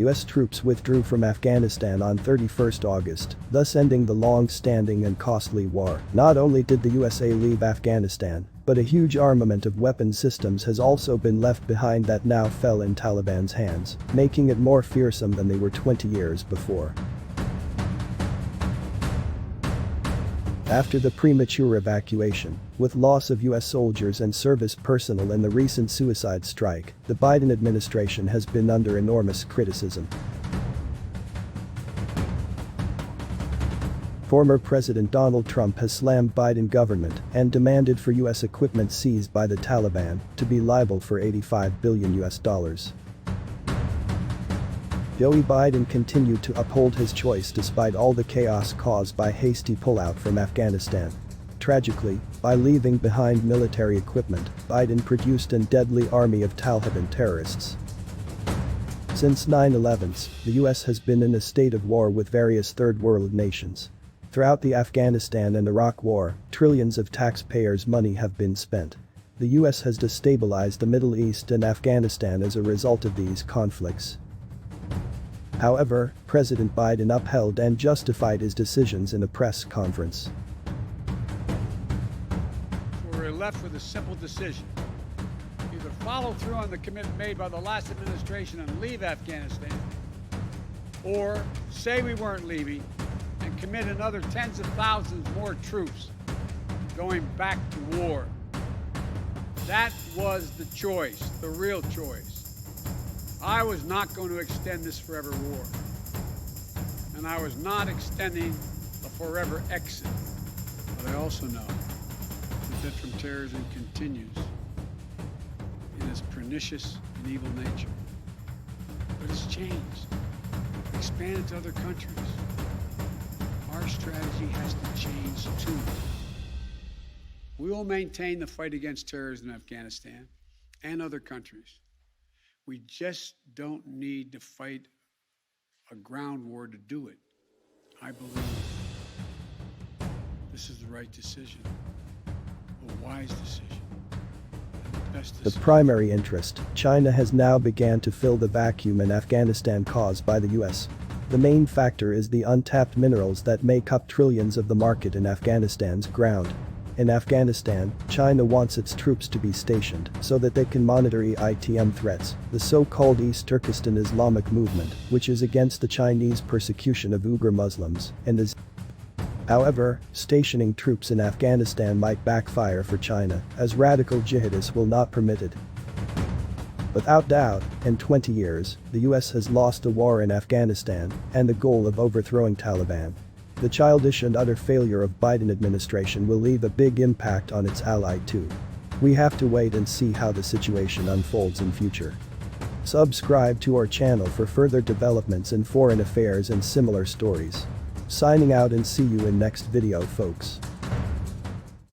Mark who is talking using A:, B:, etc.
A: US troops withdrew from Afghanistan on 31 August, thus ending the long-standing and costly war. Not only did the USA leave Afghanistan, but a huge armament of weapon systems has also been left behind that now fell in Taliban's hands, making it more fearsome than they were 20 years before. After the premature evacuation, with loss of US soldiers and service personnel in the recent suicide strike, the Biden administration has been under enormous criticism. Former President Donald Trump has slammed Biden government and demanded for US equipment seized by the Taliban to be liable for $85 billion. Joe Biden continued to uphold his choice despite all the chaos caused by hasty pullout from Afghanistan. Tragically, by leaving behind military equipment, Biden produced a deadly army of Taliban terrorists. Since 9/11, the US has been in a state of war with various third world nations. Throughout the Afghanistan and Iraq war, trillions of taxpayers' money have been spent. The US has destabilized the Middle East and Afghanistan as a result of these conflicts. However, President Biden upheld and justified his decisions in a press conference.
B: We're left with a simple decision. Either follow through on the commitment made by the last administration and leave Afghanistan, or say we weren't leaving and commit another tens of thousands more troops going back to war. That was the choice, the real choice. I was not going to extend this forever war. And I was not extending a forever exit. But I also know the threat from terrorism continues in its pernicious and evil nature. But it's changed, expanded to other countries. Our strategy has to change too. We will maintain the fight against terrorism in Afghanistan and other countries. We just don't need to fight a ground war to do it. I believe this is the right decision, a wise decision, and the best decision.
A: The primary interest, China has now begun to fill the vacuum in Afghanistan caused by the US. The main factor is the untapped minerals that make up trillions of the market in Afghanistan's ground. In Afghanistan, China wants its troops to be stationed so that they can monitor EITM threats, the so-called East Turkestan Islamic movement, which is against the Chinese persecution of Uyghur Muslims, and is. However, stationing troops in Afghanistan might backfire for China, as radical jihadists will not permit it. Without doubt, in 20 years, the US has lost a war in Afghanistan and the goal of overthrowing Taliban. The childish and utter failure of Biden administration will leave a big impact on its ally too. We have to wait and see how the situation unfolds in future. Subscribe to our channel for further developments in foreign affairs and similar stories. Signing out and see you in next video, folks.